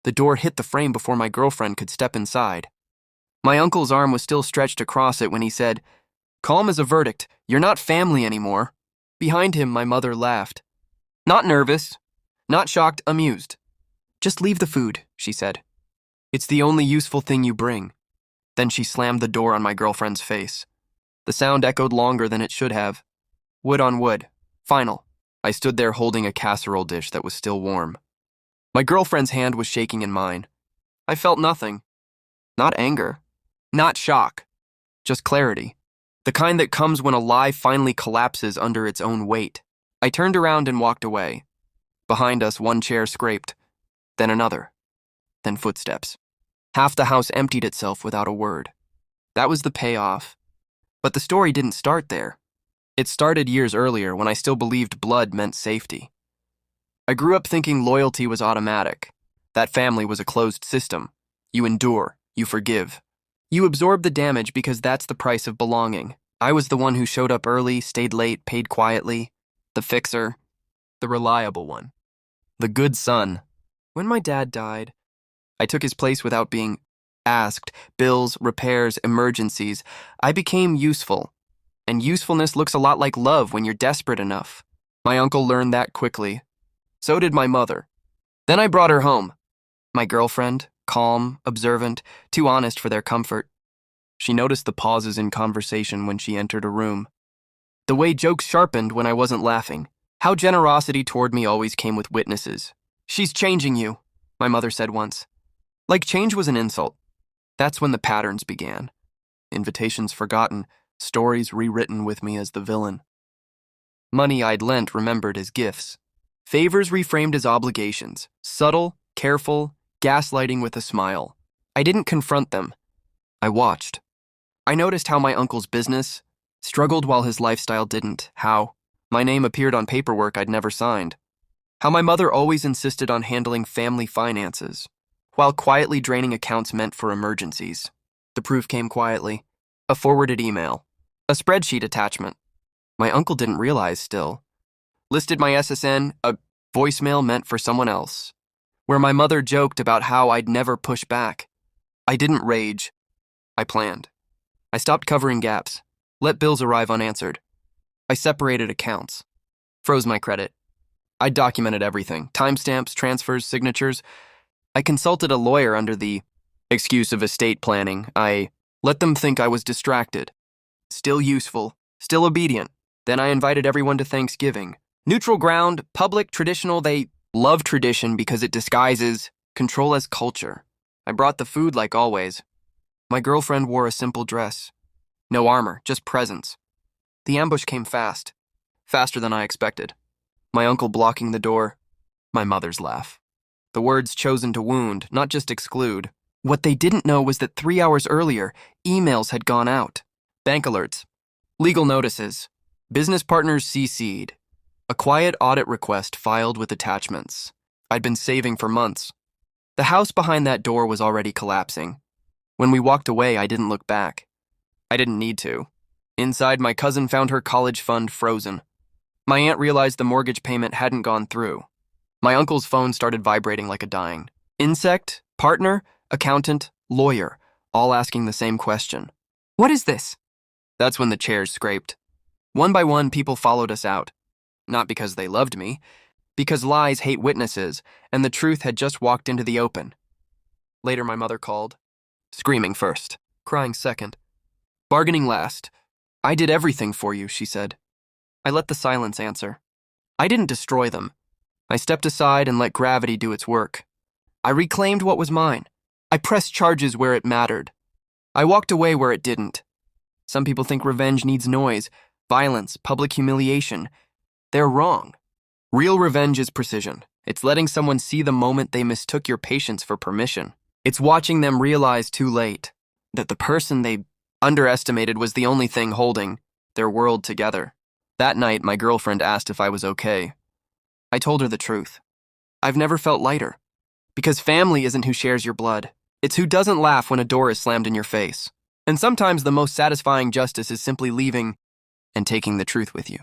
The door hit the frame before my girlfriend could step inside. My uncle's arm was still stretched across it when he said, "Calm as a verdict, you're not family anymore." Behind him, my mother laughed. Not nervous, not shocked, amused. "Just leave the food," she said. "It's the only useful thing you bring." Then she slammed the door on my girlfriend's face. The sound echoed longer than it should have. Wood on wood. Final. I stood there holding a casserole dish that was still warm. My girlfriend's hand was shaking in mine. I felt nothing. Not anger. Not shock. Just clarity. The kind that comes when a lie finally collapses under its own weight. I turned around and walked away. Behind us, one chair scraped. Then another. Then footsteps. Half the house emptied itself without a word. That was the payoff. But the story didn't start there. It started years earlier when I still believed blood meant safety. I grew up thinking loyalty was automatic. That family was a closed system. You endure, you forgive. You absorb the damage because that's the price of belonging. I was the one who showed up early, stayed late, paid quietly. The fixer. The reliable one. The good son. When my dad died, I took his place without being asked. Bills, repairs, emergencies. I became useful. And usefulness looks a lot like love when you're desperate enough. My uncle learned that quickly. So did my mother. Then I brought her home. My girlfriend, calm, observant, too honest for their comfort. She noticed the pauses in conversation when she entered a room. The way jokes sharpened when I wasn't laughing. How generosity toward me always came with witnesses. "She's changing you," my mother said once. Like change was an insult. That's when the patterns began. Invitations forgotten, stories rewritten with me as the villain. Money I'd lent remembered as gifts. Favors reframed as obligations. Subtle, careful, gaslighting with a smile. I didn't confront them. I watched. I noticed how my uncle's business struggled while his lifestyle didn't. How my name appeared on paperwork I'd never signed. How my mother always insisted on handling family finances, while quietly draining accounts meant for emergencies. The proof came quietly. A forwarded email. A spreadsheet attachment. My uncle didn't realize still. Listed my SSN, a voicemail meant for someone else. Where my mother joked about how I'd never push back. I didn't rage. I planned. I stopped covering gaps. Let bills arrive unanswered. I separated accounts. Froze my credit. I documented everything. Timestamps, transfers, signatures. I consulted a lawyer under the excuse of estate planning. I let them think I was distracted. Still useful. Still obedient. Then I invited everyone to Thanksgiving. Neutral ground, public, traditional. They love tradition because it disguises control as culture. I brought the food like always. My girlfriend wore a simple dress. No armor, just presence. The ambush came fast. Faster than I expected. My uncle blocking the door. My mother's laugh. The words chosen to wound, not just exclude. What they didn't know was that 3 hours earlier, emails had gone out. Bank alerts. Legal notices. Business partners CC'd. A quiet audit request filed with attachments. I'd been saving for months. The house behind that door was already collapsing. When we walked away, I didn't look back. I didn't need to. Inside, my cousin found her college fund frozen. My aunt realized the mortgage payment hadn't gone through. My uncle's phone started vibrating like a dying. Insect, partner, accountant, lawyer, all asking the same question. "What is this?" That's when the chairs scraped. One by one, people followed us out. Not because they loved me, because lies hate witnesses, and the truth had just walked into the open. Later, my mother called. Screaming first, crying second. Bargaining last. "I did everything for you," she said. I let the silence answer. I didn't destroy them. I stepped aside and let gravity do its work. I reclaimed what was mine. I pressed charges where it mattered. I walked away where it didn't. Some people think revenge needs noise, violence, public humiliation. They're wrong. Real revenge is precision. It's letting someone see the moment they mistook your patience for permission. It's watching them realize too late that the person they underestimated was the only thing holding their world together. That night, my girlfriend asked if I was okay. I told her the truth. I've never felt lighter. Because family isn't who shares your blood. It's who doesn't laugh when a door is slammed in your face. And sometimes the most satisfying justice is simply leaving and taking the truth with you.